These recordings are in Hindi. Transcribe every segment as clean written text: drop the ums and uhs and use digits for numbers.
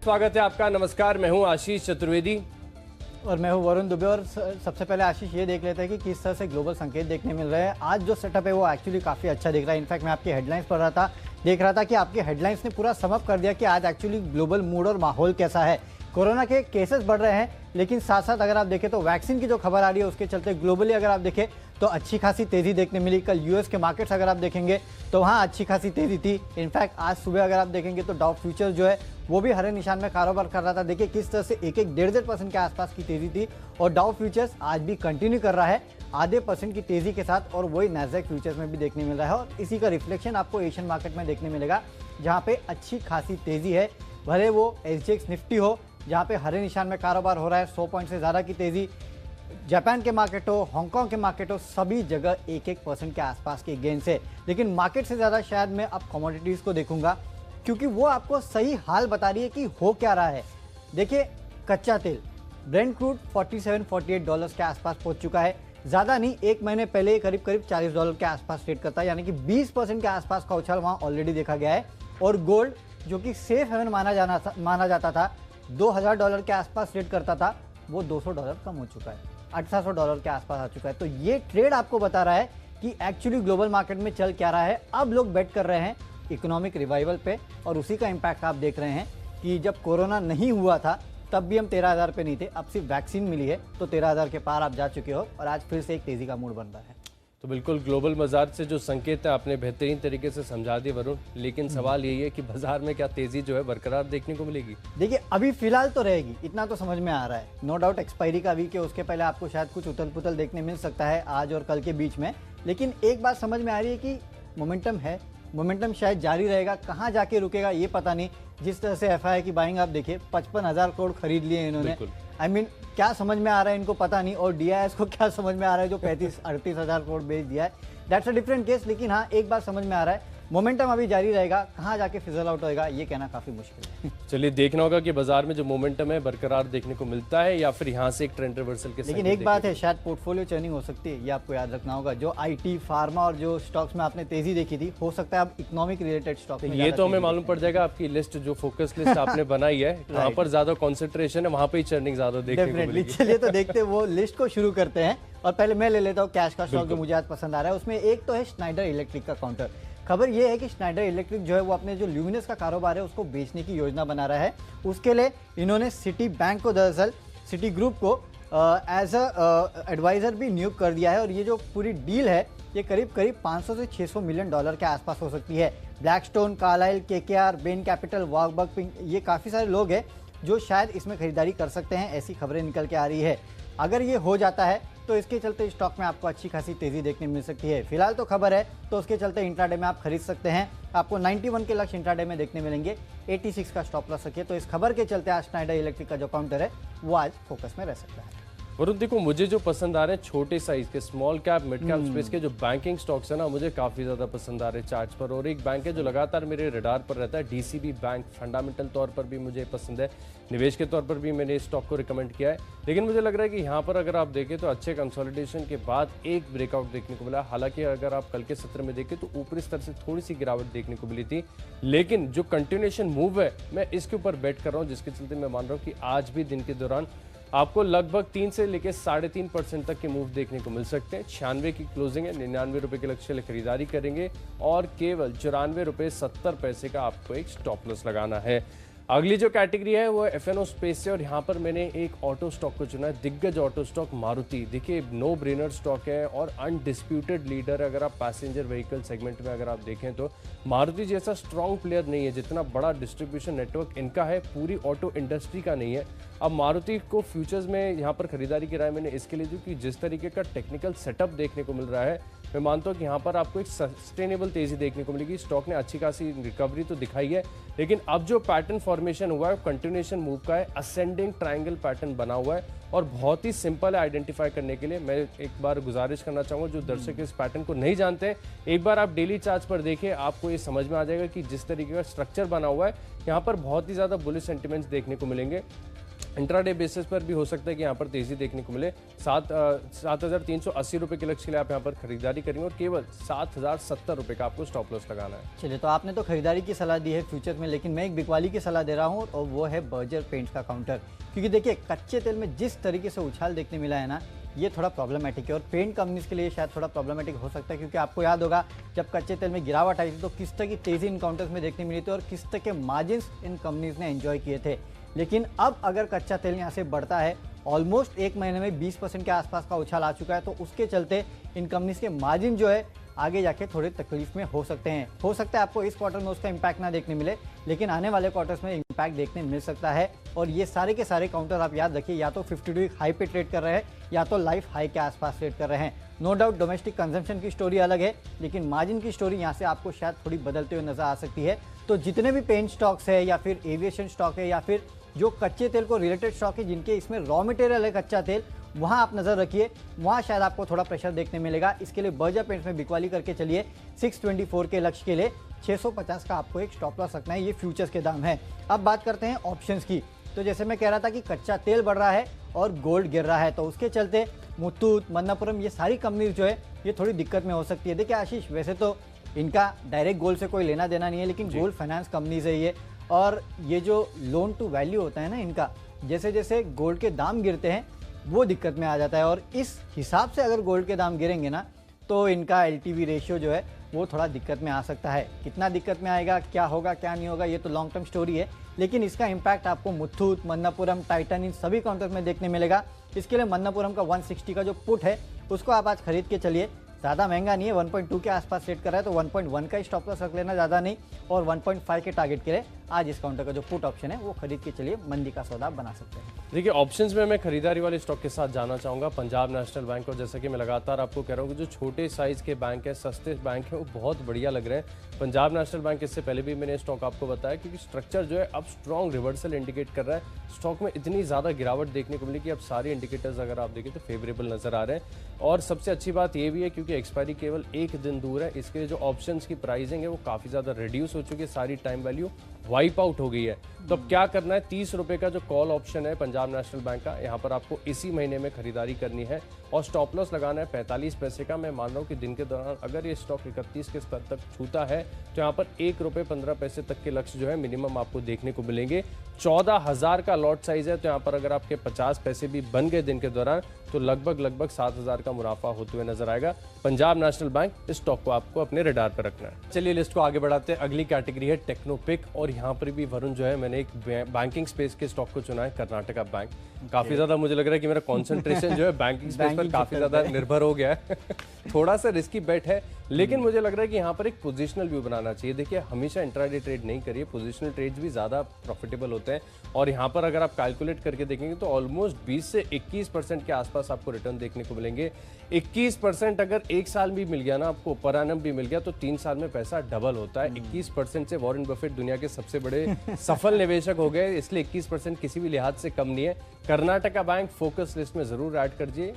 स्वागत है आपका। नमस्कार, मैं हूं आशीष चतुर्वेदी और मैं हूं वरुण दुबे। और सबसे पहले आशीष ये देख लेते हैं कि किस तरह से ग्लोबल संकेत देखने मिल रहे हैं। आज जो सेटअप है वो एक्चुअली काफ़ी अच्छा दिख रहा है। इनफैक्ट मैं आपकी हेडलाइंस पढ़ रहा था, देख रहा था कि आपकी हेडलाइंस ने पूरा समअप कर दिया कि आज एक्चुअली ग्लोबल मूड और माहौल कैसा है। कोरोना के केसेस बढ़ रहे हैं, लेकिन साथ साथ अगर आप देखें तो वैक्सीन की जो खबर आ रही है उसके चलते ग्लोबली अगर आप देखें तो अच्छी खासी तेज़ी देखने मिली। कल यूएस के मार्केट्स अगर आप देखेंगे तो वहाँ अच्छी खासी तेज़ी थी। इनफैक्ट आज सुबह अगर आप देखेंगे तो डाउ फ्यूचर जो है वो भी हरे निशान में कारोबार कर रहा था। देखिए किस तरह से एक 1.5% के आसपास की तेज़ी थी और डाउ फ्यूचर्स आज भी कंटिन्यू कर रहा है आधे % की तेज़ी के साथ, और वही नैस्डैक फ्यूचर्स में भी देखने मिल रहा है। और इसी का रिफ्लेक्शन आपको एशियन मार्केट में देखने मिलेगा, जहाँ पे अच्छी खासी तेज़ी है। भले वो एसजीएक्स निफ्टी हो जहाँ पे हरे निशान में कारोबार हो रहा है, 100 पॉइंट से ज़्यादा की तेज़ी। जापान के मार्केट हो, हांगकांग के मार्केट हो, सभी जगह 1% के आसपास के गेन से। लेकिन मार्केट से ज़्यादा शायद मैं अब कमोडिटीज़ को देखूंगा, क्योंकि वो आपको सही हाल बता रही है कि हो क्या रहा है। देखिए कच्चा तेल ब्रेंट क्रूड $47-48 के आसपास पहुंच चुका है। ज़्यादा नहीं, एक महीने पहले करीब $40 के आसपास ट्रेड करता है, यानी कि 20% के आसपास का उछाल वहाँ ऑलरेडी देखा गया है। और गोल्ड जो कि सेफ हेवन माना जाता था, $2000 के आसपास ट्रेड करता था, वो $200 कम हो चुका है, $800 के आसपास आ चुका है। तो ये ट्रेड आपको बता रहा है कि एक्चुअली ग्लोबल मार्केट में चल क्या रहा है। अब लोग बेट कर रहे हैं इकोनॉमिक रिवाइवल पे, और उसी का इम्पैक्ट आप देख रहे हैं कि जब कोरोना नहीं हुआ था तब भी हम 13,000 पे नहीं थे। अब सिर्फ वैक्सीन मिली है तो 13,000 के पार आप जा चुके हो, और आज फिर से एक तेजी का मूड बन रहा है। तो बिल्कुल ग्लोबल बाजार से जो संकेत है आपने बेहतरीन तरीके से समझा दिए वरुण, लेकिन सवाल यही है कि बाजार में क्या तेजी जो है बरकरार देखने को मिलेगी? देखिए अभी फिलहाल तो रहेगी, इतना तो समझ में आ रहा है। नो डाउट एक्सपायरी का वीक है, उसके पहले आपको शायद कुछ उथल पुथल देखने मिल सकता है आज और कल के बीच में। लेकिन एक बात समझ में आ रही है कि मोमेंटम है, मोमेंटम शायद जारी रहेगा। कहाँ जाके रुकेगा ये पता नहीं। जिस तरह से एफआई की बाइंग आप देखिए, 55,000 करोड़ खरीद लिए इन्होंने। आई मीन क्या समझ में आ रहा है इनको पता नहीं, और डीआईएस को क्या समझ में आ रहा है जो 35-38,000 करोड़ बेच दिया है। That's a different case. लेकिन हाँ एक बात समझ में आ रहा है, मोमेंटम अभी जारी रहेगा। कहाँ जाके फिजल आउट होएगा ये कहना काफी मुश्किल है। चलिए देखना होगा कि बाजार में जो मोमेंटम है बरकरार देखने को मिलता है या फिर यहाँ से एक ट्रेंड रिवर्सल के। लेकिन एक बात है, शायद पोर्टफोलियो चर्निंग हो सकती है, ये आपको याद रखना होगा। जो आईटी, फार्मा और जो स्टॉक्स में आपने तेजी देखी थी, हो सकता है अब इकोनॉमिक रिलेटेड स्टॉक में ये तो हमें मालूम पड़ जाएगा। आपकी लिस्ट जो फोकस लिस्ट आपने बनाई है वहाँ पर ज्यादा कॉन्सेंट्रेशन है, वहाँ पे ही चर्निंग ज्यादा देखने को मिलेगी। चलिए तो देखते वो लिस्ट को शुरू करते हैं। और पहले मैं ले लेता हूँ कैश का स्टॉक जो मुझे आज पसंद आ रहा है। उसमें एक तो है स्नाइडर इलेक्ट्रिक का काउंटर। खबर ये है कि स्नाइडर इलेक्ट्रिक जो है वो अपने जो ल्यूमिनस का कारोबार है उसको बेचने की योजना बना रहा है। उसके लिए इन्होंने सिटी बैंक को, दरअसल सिटी ग्रुप को एज अ एडवाइजर भी नियुक्त कर दिया है। और ये जो पूरी डील है ये करीब 500 से $600 मिलियन के आसपास हो सकती है। Blackstone, Carlyle, KKR, Bain Capital, Warburg Pincus, ये काफ़ी सारे लोग हैं जो शायद इसमें खरीदारी कर सकते हैं, ऐसी खबरें निकल के आ रही है। अगर ये हो जाता है तो इसके चलते स्टॉक में आपको अच्छी खासी तेजी देखने मिल सकती है। फिलहाल तो खबर है तो उसके चलते इंट्राडे में आप खरीद सकते हैं। आपको 91 के लक्ष्य इंट्राडे में देखने मिलेंगे, 86 का स्टॉप लॉस रखिए। तो इस खबर के चलते आज स्नाइडर इलेक्ट्रिक का जो काउंटर है वो आज फोकस में रह सकता है। वरुण देखो, मुझे जो पसंद आ रहे हैं छोटे साइज के, small cap mid cap space के जो बैंकिंग स्टॉक्स है ना, मुझे काफी ज्यादा पसंद आ रहे हैं चार्ट्स पर। और एक बैंक है जो लगातार मेरे रडार पर रहता है, डीसीबी बैंक। फंडामेंटल तौर पर भी मुझे पसंद है, निवेश के तौर पर भी मैंने इस स्टॉक को रिकमेंड किया है। लेकिन मुझे लग रहा है कि यहाँ पर अगर आप देखें तो अच्छे कंसोलिडेशन के बाद एक ब्रेकआउट देखने को मिला। हालांकि अगर आप कल के सत्र में देखें तो ऊपरी स्तर से थोड़ी सी गिरावट देखने को मिली थी, लेकिन जो कंटिन्यूएशन मूव है मैं इसके ऊपर बेट कर रहा हूँ, जिसके चलते मैं मान रहा हूँ कि आज भी दिन के दौरान आपको लगभग 3 से लेकर 3.5% तक के मूव देखने को मिल सकते हैं। 96 की क्लोजिंग है, 99 रुपए के लक्ष्य लिए खरीदारी करेंगे और केवल ₹94.70 का आपको एक स्टॉप लॉस लगाना है। अगली जो कैटेगरी है वो एफएनओ स्पेस से, और यहाँ पर मैंने एक ऑटो स्टॉक को चुना है, दिग्गज ऑटो स्टॉक मारुति। देखिए नो ब्रेनर स्टॉक है और अनडिस्प्यूटेड लीडर है। अगर आप पैसेंजर व्हीकल सेगमेंट में अगर आप देखें तो मारुति जैसा स्ट्रॉन्ग प्लेयर नहीं है, जितना बड़ा डिस्ट्रीब्यूशन नेटवर्क इनका है पूरी ऑटो इंडस्ट्री का नहीं है। अब मारुति को फ्यूचर्स में यहाँ पर खरीदारी की राय मैंने इसके लिए दी कि जिस तरीके का टेक्निकल सेटअप देखने को मिल रहा है, मैं मानता हूँ कि यहाँ पर आपको एक सस्टेनेबल तेजी देखने को मिलेगी। स्टॉक ने अच्छी खासी रिकवरी तो दिखाई है, लेकिन अब जो पैटर्न फॉर्मेशन हुआ है कंटिन्यूएशन मूव का है, असेंडिंग ट्रायंगल पैटर्न बना हुआ है और बहुत ही सिंपल है आइडेंटिफाई करने के लिए। मैं एक बार गुजारिश करना चाहूँगा, जो दर्शक इस पैटर्न को नहीं जानते, एक बार आप डेली चार्ट पर देखिए, आपको ये समझ में आ जाएगा कि जिस तरीके का स्ट्रक्चर बना हुआ है यहाँ पर बहुत ही ज़्यादा बुलिश सेंटिमेंट्स देखने को मिलेंगे। इंट्राडे बेसिस पर भी हो सकता है कि यहाँ पर तेजी देखने को मिले। 7,380 रुपए के लक्ष्य के लिए आप यहाँ पर खरीदारी करेंगे और केवल 7,070 रुपए का आपको स्टॉप लॉस लगाना है। चलिए, तो आपने तो खरीदारी की सलाह दी है फ्यूचर में, लेकिन मैं एक बिकवाली की सलाह दे रहा हूँ और वो है बर्जर पेंट्स का काउंटर। क्योंकि देखिए, कच्चे तेल में जिस तरीके से उछाल देखने मिला है ना, ये थोड़ा प्रॉब्लमेटिक है और पेंट कंपनीज के लिए शायद थोड़ा प्रॉब्लमेटिक हो सकता है। क्योंकि आपको याद होगा, जब कच्चे तेल में गिरावट आई थी तो किस तरह की तेजी इन काउंटर्स में देखने मिली थी और किस तरह के मार्जिन्स इन कंपनीज ने एंजॉय किए थे। लेकिन अब अगर कच्चा तेल यहाँ से बढ़ता है, ऑलमोस्ट एक महीने में 20% के आसपास का उछाल आ चुका है, तो उसके चलते इन कंपनीज के मार्जिन जो है आगे जाके थोड़े तकलीफ में हो सकते हैं। हो सकता है आपको इस क्वार्टर में उसका इम्पैक्ट ना देखने मिले, लेकिन आने वाले क्वार्टर्स में इम्पैक्ट देखने मिल सकता है। और ये सारे के सारे काउंटर आप याद रखिए, या तो 52 वीक हाई पे ट्रेड कर रहे हैं या तो लाइफ हाई के आसपास ट्रेड कर रहे हैं। नो डाउट डोमेस्टिक कंजम्पशन की स्टोरी अलग है, लेकिन मार्जिन की स्टोरी यहाँ से आपको शायद थोड़ी बदलते हुए नजर आ सकती है। तो जितने भी पेंट स्टॉक्स है या फिर एविएशन स्टॉक है या फिर जो कच्चे तेल को रिलेटेड स्टॉक है, जिनके इसमें रॉ मटेरियल है कच्चा तेल, वहां आप नजर रखिए, वहां शायद आपको थोड़ा प्रेशर देखने मिलेगा। इसके लिए बर्जर पेंट्स में बिकवाली करके चलिए। 624 के लक्ष्य के लिए 650 का आपको एक स्टॉप लॉस रखना है। ये फ्यूचर्स के दाम है। अब बात करते हैं ऑप्शंस की। तो जैसे मैं कह रहा था कि कच्चा तेल बढ़ रहा है और गोल्ड गिर रहा है, तो उसके चलते मुथूट, मन्नापुरम, ये सारी कंपनीज जो है ये थोड़ी दिक्कत में हो सकती है। देखिए आशीष, वैसे तो इनका डायरेक्ट गोल्ड से कोई लेना देना नहीं है, लेकिन गोल्ड फाइनेंस कंपनीज है ये, और ये जो लोन टू वैल्यू होता है ना इनका, जैसे जैसे गोल्ड के दाम गिरते हैं वो दिक्कत में आ जाता है। और इस हिसाब से अगर गोल्ड के दाम गिरेंगे ना, तो इनका LTV रेशियो जो है वो थोड़ा दिक्कत में आ सकता है। कितना दिक्कत में आएगा, क्या होगा क्या नहीं होगा, ये तो लॉन्ग टर्म स्टोरी है, लेकिन इसका इम्पैक्ट आपको मुथूट, मन्नापुरम, टाइटन, इन सभी काउंटर्स में देखने मिलेगा। इसके लिए मन्नापुरम का 160 का जो पुट है उसको आप आज खरीद के चलिए। ज़्यादा महंगा नहीं है, 1.2 के आसपास सेट कर रहा है, तो 1.1 का स्टॉप लॉस रख लेना, ज़्यादा नहीं। और 1.5 के टारगेट के लिए आज इस काउंटर का जो पुट ऑप्शन है वो खरीद के चलिए, मंदी का सौदा बना सकते हैं। देखिए, ऑप्शंस में मैं खरीदारी वाले स्टॉक के साथ जाना चाहूंगा पंजाब नेशनल बैंक। और जैसा कि मैं लगातार आपको कह रहा हूँ कि जो छोटे साइज के बैंक है, सस्ते बैंक है, वो बहुत बढ़िया लग रहे हैं। पंजाब नेशनल बैंक, इससे पहले भी मैंने स्टॉक आपको बताया, क्योंकि स्ट्रक्चर जो है अब स्ट्रॉन्ग रिवर्सल इंडिकेट कर रहा है। स्टॉक में इतनी ज़्यादा गिरावट देखने को मिली कि अब सारे इंडिकेटर्स अगर आप देखें तो फेवरेबल नजर आ रहे हैं। और सबसे अच्छी बात ये भी है, क्योंकि एक्सपायरी केवल एक दिन दूर है, इसके जो ऑप्शंस की प्राइसिंग है वो काफ़ी ज़्यादा रिड्यूस हो चुकी है, सारी टाइम वैल्यू वाइप आउट हो गई है। तो अब क्या करना है, 30 रुपए का जो कॉल ऑप्शन है पंजाब नेशनल बैंक का, यहाँ पर आपको इसी महीने में खरीदारी करनी है और स्टॉप लॉस लगाना है 45 पैसे का। मैं मान रहा हूँ कि दिन के दौरान अगर ये स्टॉक 31 के स्तर तक छूता है तो यहाँ पर 1 रुपये 15 पैसे तक के लक्ष्य जो है मिनिमम आपको देखने को मिलेंगे। 14,000 का लॉट साइज है, तो यहाँ पर अगर आपके 50 पैसे भी बन गए दिन के दौरान तो लगभग 7,000 का मुनाफा होते हुए नजर आएगा। पंजाब नेशनल बैंक, इस स्टॉक को आपको अपने रडार पर रखना है। चलिए लिस्ट को आगे बढ़ाते हैं। अगली कैटेगरी है टेक्नोपिक, और यहाँ पर भी वरुण जो है, मैंने एक बैंकिंग स्पेस के स्टॉक को चुना है, कर्नाटका बैंक। काफी ज्यादा मुझे लग रहा है कि मेरा कॉन्सेंट्रेशन जो है बैंकिंग स्पेस पर काफी ज्यादा निर्भर हो गया है। थोड़ा सा रिस्की बेट है, लेकिन मुझे लग रहा है कि यहाँ पर एक पोजिशनल व्यू बनाना चाहिए। देखिए, हमेशा इंट्राडे ट्रेड नहीं करिए, पोजिशनल ट्रेड्स भी ज्यादा प्रॉफिटेबल होते हैं। और यहाँ पर अगर आप कैलकुलेट करके देखेंगे तो ऑलमोस्ट 20 से 21% के आसपास आपको रिटर्न देखने को मिलेंगे। 21% अगर एक साल भी मिल गया ना आपको, पर एनम भी मिल गया, तो 3 साल में पैसा डबल होता है। 21% से वॉरेन बफेट दुनिया के सबसे बड़े सफल निवेशक हो गए, इसलिए 21% किसी भी लिहाज से कम नहीं है। कर्नाटका बैंक फोकस लिस्ट में जरूर ऐड कर दिए।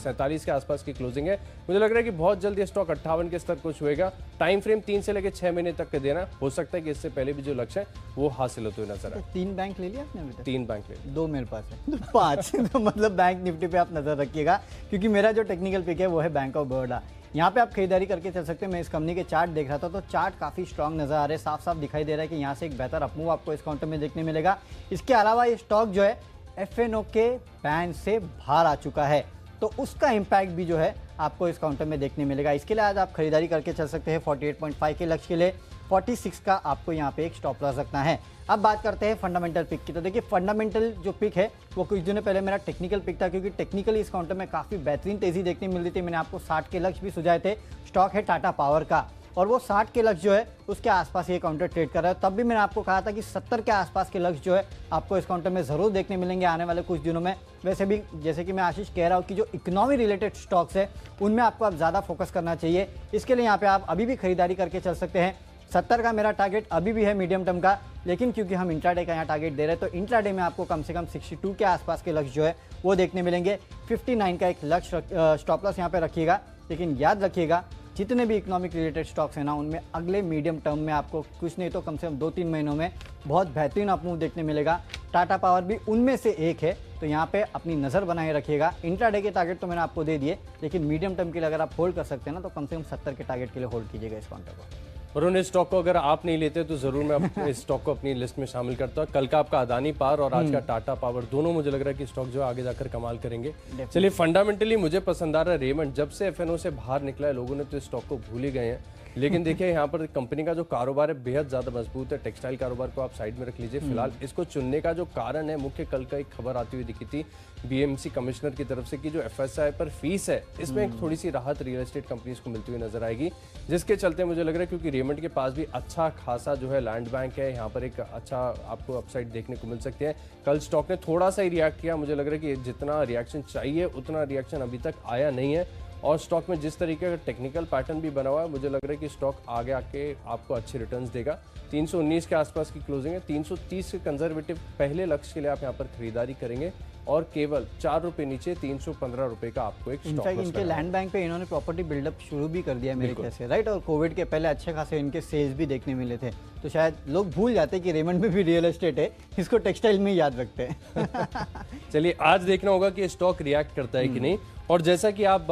47 के आसपास की क्लोजिंग है। मुझे लग रहा है कि बहुत जल्द ये स्टॉक 58 के स्तर को छुएगा। टाइम फ्रेम 3 से लेकर 6 महीने तक के देना, हो सकता है कि इससे पहले भी जो लक्ष्य है वो हासिल होते हुए नजर आए। 3 बैंक ले लिया आपने अभी तक? 3 बैंक ले लिए। 2 मेरे पास है, 5 तो मतलब बैंक निफ्टी पे आप नजर रखिएगा, क्योंकि मेरा जो टेक्निकल पिक है वो है बैंक ऑफ बड़ौदा। यहाँ पे आप खरीदारी करके चल सकते हैं। मैं इस कंपनी के चार्ट देख रहा था तो चार्ट काफी स्ट्रांग नजर आ रहे हैं, साफ साफ दिखाई दे रहा है कि यहाँ से एक बेहतर अपमूव आपको इस काउंटर में देखने मिलेगा। इसके अलावा ये स्टॉक जो है FNO के बैन से बाहर आ चुका है, तो उसका इम्पैक्ट भी जो है आपको इस काउंटर में देखने मिलेगा। इसके लिए आज आप खरीदारी करके चल सकते हैं। 48.5 के लक्ष्य के लिए 46 का आपको यहाँ पे एक स्टॉप लॉस रखना है। अब बात करते हैं फंडामेंटल पिक की। तो देखिए, फंडामेंटल जो पिक है वो कुछ दिनों पहले मेरा टेक्निकल पिक था, क्योंकि टेक्निकली इस काउंटर में काफ़ी बेहतरीन तेजी देखने मिल रही थी। मैंने आपको 60 के लक्ष्य भी सुझाए थे। स्टॉक है टाटा पावर का, और वो 60 के लक्ष्य जो है उसके आसपास ये काउंटर ट्रेड कर रहा है। तब भी मैंने आपको कहा था कि 70 के आसपास के लक्ष्य जो है आपको इस काउंटर में ज़रूर देखने मिलेंगे आने वाले कुछ दिनों में। वैसे भी जैसे कि मैं आशीष कह रहा हूँ कि जो इकोनॉमी रिलेटेड स्टॉक्स है उनमें आपको अब ज़्यादा फोकस करना चाहिए। इसके लिए यहाँ पे आप अभी भी खरीदारी करके चल सकते हैं। 70 का मेरा टारगेट अभी भी है मीडियम टर्म का, लेकिन क्योंकि हम इंट्राडे का यहाँ टारगेट दे रहे हैं तो इंट्राडे में आपको कम से कम 62 के आसपास के लक्ष्य जो है वो देखने मिलेंगे। 59 का एक लक्ष्य स्टॉप लॉस यहाँ पे रखिएगा, लेकिन याद रखिएगा जितने भी इकोनॉमिक रिलेटेड स्टॉक्स हैं ना, उनमें अगले मीडियम टर्म में आपको कुछ नहीं तो कम से कम 2-3 महीनों में बहुत बेहतरीन अप मूव देखने मिलेगा। टाटा पावर भी उनमें से एक है, तो यहाँ पे अपनी नज़र बनाए रखिएगा। इंट्राडे के टारगेट तो मैंने आपको दे दिए, लेकिन मीडियम टर्म के लिए अगर आप होल्ड कर सकते हैं ना, तो कम से कम 70 के टारगेट के लिए होल्ड कीजिएगा इस काउंटर को। और उन स्टॉक को अगर आप नहीं लेते तो जरूर मैं इस स्टॉक को अपनी लिस्ट में शामिल करता हूँ। कल का आपका अदानी पावर और आज का टाटा पावर, दोनों मुझे लग रहा है कि स्टॉक जो है आगे जाकर कमाल करेंगे। चलिए, फंडामेंटली मुझे पसंद आ रहा है रेमंड। जब से एफएनओ से बाहर निकला है, लोगों ने तो इस स्टॉक को भूल ही गए हैं। लेकिन देखिए, यहाँ पर कंपनी का जो कारोबार है बेहद ज्यादा मजबूत है। टेक्सटाइल कारोबार को आप साइड में रख लीजिए फिलहाल। इसको चुनने का जो कारण है मुख्य, कल का एक खबर आती हुई दिखी थी बीएमसी कमिश्नर की तरफ से कि जो एफएसआई पर फीस है, इसमें एक थोड़ी सी राहत रियल एस्टेट कंपनीज को मिलती हुई नजर आएगी, जिसके चलते मुझे लग रहा है, क्योंकि रेमंड के पास भी अच्छा खासा जो है लैंड बैंक है, यहाँ पर एक अच्छा आपको अपसाइड देखने को मिल सकती है। कल स्टॉक ने थोड़ा सा ही रिएक्ट किया, मुझे लग रहा है कि जितना रिएक्शन चाहिए उतना रिएक्शन अभी तक आया नहीं है। और स्टॉक में जिस तरीके का टेक्निकल पैटर्न भी बना हुआ है, मुझे लग रहा है कि स्टॉक आगे आके आपको अच्छे रिटर्न्स देगा। 319 के आसपास की क्लोजिंग है। 330 के कंजर्वेटिव पहले लक्ष्य के लिए आप यहाँ पर खरीदारी करेंगे और केवल 4 रुपए नीचे 315 रुपए का आपको एक स्टॉक लॉस इनके लैंड बैंक पे इन्होंने प्रॉपर्टी बिल्डअप शुरू भी कर दिया मेरे ख्याल से, राइट। और कोविड के पहले अच्छे खासे इनके सेल्स भी देखने मिले थे, तो शायद लोग भूल जाते कि रेमंड में भी रियल एस्टेट है, इसको टेक्सटाइल में ही याद रखते हैं। चलिए, आज देखना होगा कि स्टॉक रिएक्ट करता है कि नहीं। और जैसा कि आप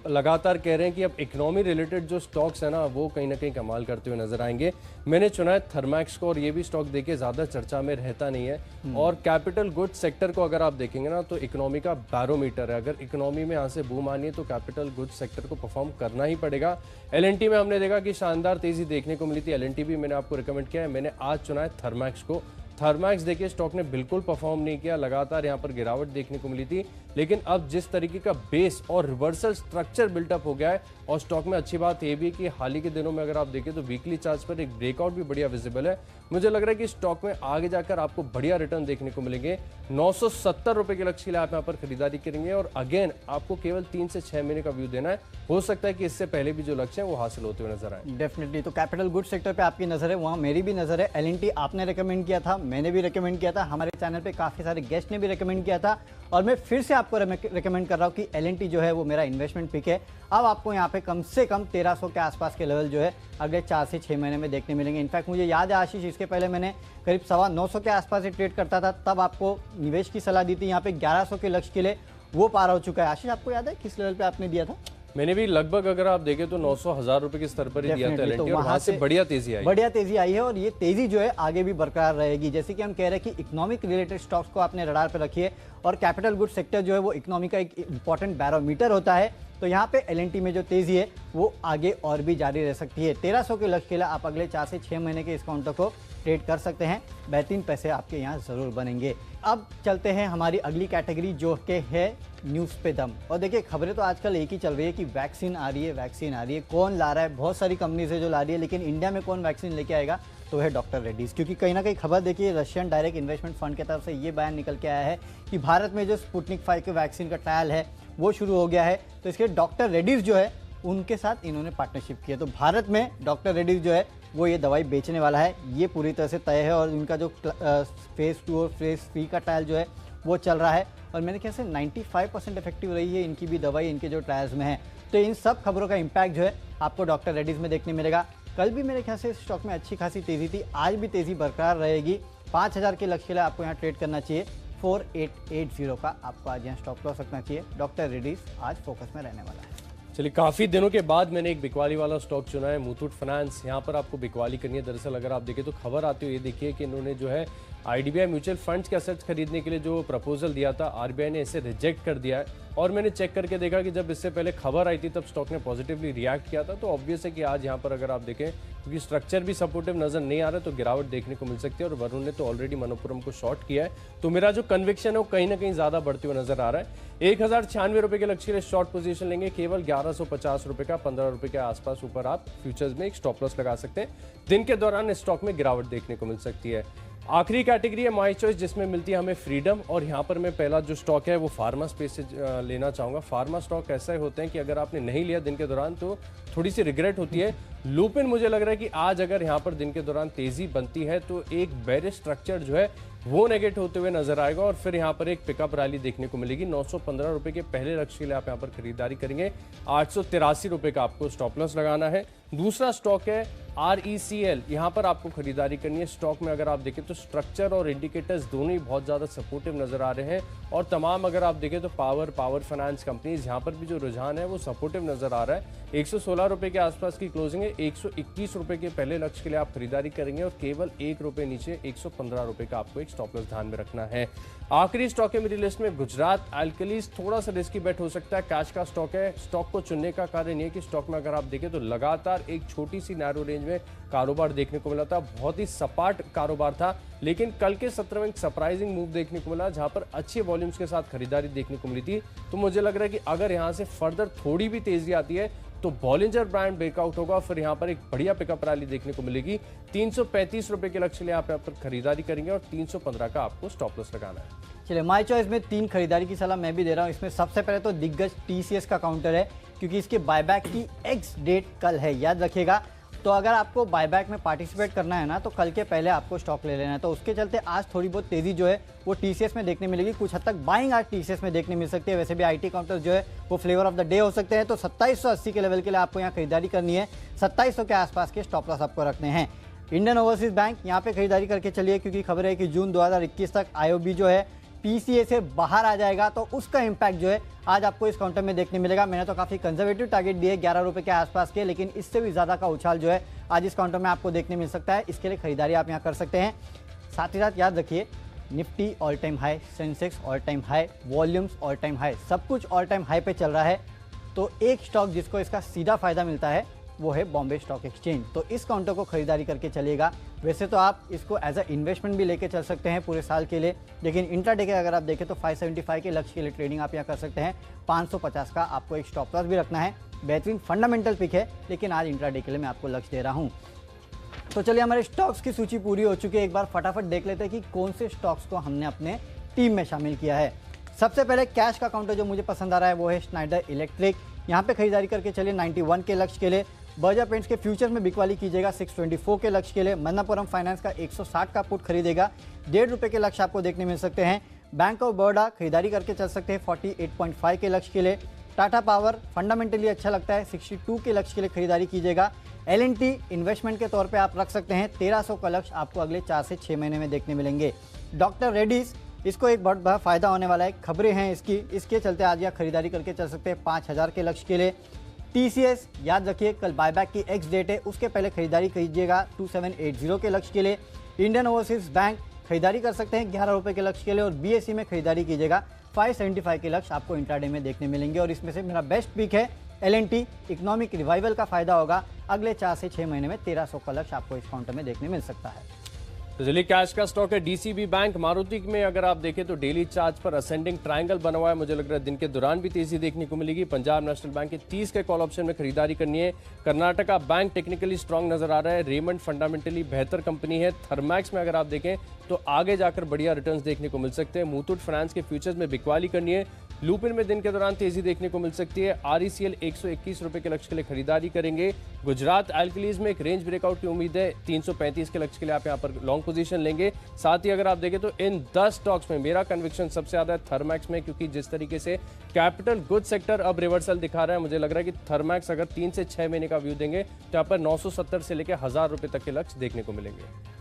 लगातार कह रहे हैं कि अब इकोनॉमी रिलेटेड जो स्टॉक्स है ना, वो कहीं ना कहीं कमाल करते हुए नजर आएंगे। मैंने चुना है थर्मैक्स को, और ये भी स्टॉक देखिए ज्यादा चर्चा में रहता नहीं है। और कैपिटल गुड्स सेक्टर को अगर आप देखेंगे ना, तो इकोनॉमी का बैरोमीटर है। अगर इकोनॉमी में यहाँ से बूम आनी है तो कैपिटल गुड्स सेक्टर को परफॉर्म करना ही पड़ेगा। एलएनटी में हमने देखा कि शानदार तेजी देखने को मिली थी, एलएनटी भी मैंने आपको रिकमेंड किया है। मैंने आज चुना है थर्मैक्स को। थर्मैक्स देखिए, स्टॉक ने बिल्कुल परफॉर्म नहीं किया, लगातार यहाँ पर गिरावट देखने को मिली थी। लेकिन अब जिस तरीके का बेस और रिवर्सल स्ट्रक्चर बिल्टअप हो गया है, और स्टॉक में अच्छी बात यह भी है कि हाल ही के दिनों में अगर आप देखें तो वीकली चार्ट पर एक ब्रेकआउट भी बढ़िया विजिबल है। मुझे लग रहा है कि स्टॉक में आगे जाकर आपको बढ़िया रिटर्न देखने को मिलेंगे। 970 रुपए के लक्ष्य के लिए आप यहाँ पर खरीदारी करेंगे, और अगेन आपको केवल 3 से 6 महीने का व्यू देना है। हो सकता है कि इससे पहले भी जो लक्ष्य है वो हासिल होते हुए नजर आए। डेफिनेटली, तो कैपिटल गुड सेक्टर पे आपकी नजर है, वहाँ मेरी भी नजर है। एलएनटी आपने रिकमेंड किया था, मैंने भी रिकमेंड किया था, हमारे चैनल पे काफी सारे गेस्ट ने भी रिकमेंड किया था, और मैं फिर से आपको रिकमेंड कर रहा हूँ कि एलएनटी जो है वो मेरा इन्वेस्टमेंट पिक है। अब आपको यहाँ पे कम से कम 1300 के आसपास के लेवल जो है अगले 4 से 6 महीने में देखने मिलेंगे। इनफैक्ट मुझे याद है आशीष, इसके पहले मैंने करीब 925 के आसपास से ट्रेड करता था, तब आपको निवेश की सलाह दी थी। यहाँ पे 1100 के लक्ष्य के लिए वो पार हो चुका है। आशीष, आपको याद है किस लेवल पे आपने दिया था? मैंने भी लगभग अगर आप देखें तो 900,000 रुपए के स्तर पर ही दिया था एलएनटी, और वहां से बढ़िया तेजी आई है। और ये तेजी जो है आगे भी बरकरार रहेगी। जैसे कि हम कह रहे हैं कि इकोनॉमिक रिलेटेड स्टॉक्स को आपने रडार पर रखिए, और कैपिटल गुड सेक्टर जो है वो इकोनॉमी का एक इंपॉर्टेंट बैरोमीटर होता है। तो यहाँ पे एलएनटी में जो तेजी है वो आगे और भी जारी रह सकती है। 1300 के लक्ष्य के लिए आप अगले 4 से 6 महीने के इस काउंटर को ट्रेड कर सकते हैं। बेहतरीन पैसे आपके यहाँ जरूर बनेंगे। अब चलते हैं हमारी अगली कैटेगरी जो कि है न्यूज़ पे दम। और देखिए, खबरें तो आजकल एक ही चल रही है कि वैक्सीन आ रही है, कौन ला रहा है। बहुत सारी कंपनीज है जो ला रही है, लेकिन इंडिया में कौन वैक्सीन लेके आएगा, तो है डॉक्टर रेड्डीज। क्योंकि कहीं ना कहीं खबर देखिए, रशियन डायरेक्ट इन्वेस्टमेंट फंड की तरफ से ये बयान निकल के आया है कि भारत में जो स्पुतनिक 5 के वैक्सीन का ट्रायल है वो शुरू हो गया है। तो इसके डॉक्टर रेड्डीज जो है उनके साथ इन्होंने पार्टनरशिप किया। तो भारत में डॉक्टर रेड्डीज जो है वो ये दवाई बेचने वाला है, ये पूरी तरह से तय है। और इनका जो फेज़ 2 और फेज़ 3 का ट्रायल जो है वो चल रहा है, और मेरे ख्याल से 95% इफेक्टिव रही है इनकी भी दवाई, इनके जो ट्रायल्स में है। तो इन सब खबरों का इम्पैक्ट जो है आपको डॉक्टर रेड्डीज में देखने मिलेगा। कल भी मेरे ख्याल से स्टॉक में अच्छी खासी तेजी थी, आज भी तेजी बरकरार रहेगी। 5000 के लक्ष्य के लिए आपको यहाँ ट्रेड करना चाहिए। 4880 का आपको आज यहाँ स्टॉप लॉस रखना चाहिए। डॉक्टर रेड्डीज आज फोकस में रहने वाला है। चलिए, काफी दिनों के बाद मैंने एक बिकवाली वाला स्टॉक चुना है, मुथूट फाइनेंस। यहाँ पर आपको बिकवाली करनी है। दरअसल अगर आप देखें तो खबर आती हुई ये देखिए कि इन्होंने जो है आईडीबीआई म्यूचुअल फंड्स के असेट्स खरीदने के लिए जो प्रपोजल दिया था, आरबीआई ने इसे रिजेक्ट कर दिया है। और मैंने चेक करके देखा कि जब इससे पहले खबर आई थी तब स्टॉक ने पॉजिटिवली रिएक्ट किया था। तो ऑब्वियस है कि आज यहाँ पर अगर आप देखें, क्योंकि स्ट्रक्चर भी सपोर्टिव नजर नहीं आ रहा, तो गिरावट देखने को मिल सकती है। और वरुण ने तो ऑलरेडी मनोपुरम को शॉर्ट किया है, तो मेरा जो कन्विक्शन है वो कहीं ना कहीं ज्यादा बढ़ते हुए नजर आ रहा है। 1096 रुपए के लक्ष्य के लिए शॉर्ट पोजीशन लेंगे, केवल 1150 रुपए का 15 रुपए के आसपास ऊपर आप फ्यूचर्स में एक स्टॉप लॉस लगा सकते हैं। दिन के दौरान स्टॉक में गिरावट देखने को मिल सकती है। आखिरी कैटेगरी है माई चॉइस, जिसमें मिलती है हमें फ्रीडम। और यहाँ पर मैं पहला जो स्टॉक है वो फार्मा स्पेस से लेना चाहूँगा। फार्मा स्टॉक ऐसे होते हैं कि अगर आपने नहीं लिया दिन के दौरान तो थोड़ी सी रिग्रेट होती है। लुपिन मुझे लग रहा है कि आज अगर यहाँ पर दिन के दौरान तेजी बनती है तो एक बेरिश स्ट्रक्चर जो है वो नेगेट होते हुए नजर आएगा और फिर यहाँ पर एक पिकअप रैली देखने को मिलेगी। 915 रुपए के पहले लक्ष्य के लिए आप यहाँ पर खरीदारी करेंगे। 883 रुपए का आपको स्टॉप लॉस लगाना है। दूसरा स्टॉक है RECL, यहाँ पर आपको खरीदारी करनी है। स्टॉक में अगर आप देखें तो स्ट्रक्चर और इंडिकेटर्स दोनों ही बहुत ज़्यादा सपोर्टिव नजर आ रहे हैं और तमाम अगर आप देखें तो पावर फाइनेंस कंपनीज, यहाँ पर भी जो रुझान है वो सपोर्टिव नजर आ रहा है। 116 रुपए के आसपास की क्लोजिंग है। 121 रुपए के पहले लक्ष्य के लिए आप खरीदारी करेंगे और केवल 1 रुपए नीचे 115 रुपए का आपको एक स्टॉप लॉस ध्यान में रखना है। आखिरी स्टॉक है मेरी लिस्ट में गुजरात एल्कलीज। थोड़ा सा रिस्की बेट हो सकता है, कैश का स्टॉक है। स्टॉक को चुनने का कारण नहीं है कि स्टॉक में अगर आप देखें तो लगातार एक छोटी सी नैरो रेंज में कारोबार देखने को मिला था, बहुत ही सपाट कारोबार था। लेकिन कल के सत्र में एक सरप्राइजिंग मूव देखने को मिला जहां पर अच्छे वॉल्यूम्स के साथ खरीदारी देखने को मिली थी। तो मुझे लग रहा है कि अगर यहां से फर्दर थोड़ी भी तेजी आती है तो बॉलिंजर ब्रांड ब्रेकआउट होगा, फिर यहां पर एक बढ़िया पिकअप रैली देखने को मिलेगी। 335 रुपए के लक्ष्य के लिए आप यहाँ पर खरीदारी करेंगे और 315 का आपको स्टॉप लॉस लगाना है। चलिए, माई चॉइस में 3 खरीदारी की सलाह मैं भी दे रहा हूँ। इसमें सबसे पहले तो दिग्गज TCS का काउंटर है, क्योंकि इसके बायबैक की एक्स डेट कल है, याद रखिएगा। तो अगर आपको बायबैक में पार्टिसिपेट करना है ना तो कल के पहले आपको स्टॉक ले लेना है। तो उसके चलते आज थोड़ी बहुत तेजी जो है वो TCS में देखने मिलेगी। कुछ हद तक बाइंग आज TCS में देखने मिल सकती है। वैसे भी IT काउंटर जो है वो फ्लेवर ऑफ द डे हो सकते हैं। तो 2780 के लेवल के लिए आपको यहाँ खरीदारी करनी है। 2700 के आसपास के स्टॉप लॉस आपको रखने हैं। इंडियन ओवरसीज बैंक, यहाँ पे खरीदारी करके चलिए, क्योंकि खबर है कि जून 2021 तक IOB जो है PCA से बाहर आ जाएगा, तो उसका इंपैक्ट जो है आज आपको इस काउंटर में देखने मिलेगा। मैंने तो काफी कंजर्वेटिव टारगेट दिए 11 रुपए के आसपास के, लेकिन इससे भी ज्यादा का उछाल जो है आज इस काउंटर में आपको देखने मिल सकता है। इसके लिए खरीदारी आप यहाँ कर सकते हैं। साथ ही साथ याद रखिए, Nifty all time high, Sensex all time high, volumes all time high, सब कुछ ऑल टाइम हाई पे चल रहा है। तो एक स्टॉक जिसको इसका सीधा फायदा मिलता है वो है बॉम्बे स्टॉक एक्सचेंज। तो इस काउंटर को खरीदारी करके चलिएगा। वैसे तो आप इसको एज अ इन्वेस्टमेंट भी लेके चल सकते हैं पूरे साल के लिए, लेकिन इंट्राडे के अगर आप देखें तो 575 के लक्ष्य के लिए ट्रेडिंग आप यहाँ कर सकते हैं। 550 का आपको एक स्टॉप लॉस भी रखना है। बेहतरीन फंडामेंटल पिक है, लेकिन आज इंट्राडे के लिए मैं आपको लक्ष्य दे रहा हूँ। तो चलिए, हमारे स्टॉक्स की सूची पूरी हो चुकी है। एक बार फटाफट देख लेते हैं कि कौन से स्टॉक्स को हमने अपने टीम में शामिल किया है। सबसे पहले कैश का काउंटर जो मुझे पसंद आ रहा है वो है स्नाइडर इलेक्ट्रिक। यहाँ पे खरीदारी करके चलिए 91 के लक्ष्य के लिए। बर्जर पेंट्स के फ्यूचर में बिकवाली कीजिएगा 624 के लक्ष्य के लिए। मन्नापुरम फाइनेंस का 160 का पुट खरीदेगा, 1.5 रुपये के लक्ष्य आपको देखने मिल सकते हैं। बैंक ऑफ बड़ौदा खरीदारी करके चल सकते हैं 48.5 के लक्ष्य के लिए। टाटा पावर फंडामेंटली अच्छा लगता है, 62 के लक्ष्य के लिए खरीदारी कीजिएगा। L&T इन्वेस्टमेंट के तौर पे आप रख सकते हैं, 1300 का लक्ष्य आपको अगले 4 से 6 महीने में देखने मिलेंगे। डॉक्टर रेड्डीज, इसको एक बहुत बड़ा फायदा होने वाला है, खबरें हैं इसके चलते आज यहाँ खरीदारी करके चल सकते हैं 5000 के लक्ष्य के लिए। TCS याद रखिए, कल बायबैक की एक्स डेट है, उसके पहले खरीदारी कीजिएगा 2780 के लक्ष्य के लिए। इंडियन ओवरसीज बैंक खरीदारी कर सकते हैं 11 रुपये के लक्ष्य के लिए और BSE में खरीदारी कीजिएगा 575 के लक्ष्य आपको इंट्राडे में देखने मिलेंगे। और इसमें से मेरा बेस्ट पिक है L&T। इकोनॉमिक रिवाइवल का फायदा होगा, अगले 4 से 6 महीने में 1300 का लक्ष्य आपको इस काउंटर में देखने मिल सकता है। तो चलिए, कैश का स्टॉक है DCB बैंक। मारुति में अगर आप देखें तो डेली चार्ज पर असेंडिंग ट्रायंगल बना हुआ है। मुझे लग रहा है दिन के दौरान भी तेजी देखने को मिलेगी। पंजाब नेशनल बैंक के 30 के कॉल ऑप्शन में खरीदारी करनी है। कर्नाटका बैंक टेक्निकली स्ट्रांग नजर आ रहा है। रेमंड फंडामेंटली बेहतर कंपनी है। थर्मैक्स में अगर आप देखें तो आगे जाकर बढ़िया रिटर्न्स देखने को मिल सकते हैं। मुथूट फाइनेंस के फ्यूचर्स में बिकवाली करनी है। लुपिन में दिन के दौरान तेजी देखने को मिल सकती है। RECL 121 रुपए के लक्ष्य के लिए खरीदारी करेंगे। गुजरात एल्कलीज में एक रेंज ब्रेकआउट की उम्मीद है, 335 के लक्ष्य के लिए आप यहाँ पर लॉन्ग पोजीशन लेंगे। साथ ही अगर आप देखें तो इन 10 स्टॉक्स में मेरा कन्विक्शन सबसे ज्यादा है थर्मैक्स में, क्योंकि जिस तरीके से कैपिटल गुड्स सेक्टर अब रिवर्सल दिखा रहा है, मुझे लग रहा है कि थर्मैक्स अगर 3 से 6 महीने का व्यू देंगे तो यहाँ पर 970 से लेकर 1000 रुपए तक के लक्ष्य देखने को मिलेंगे।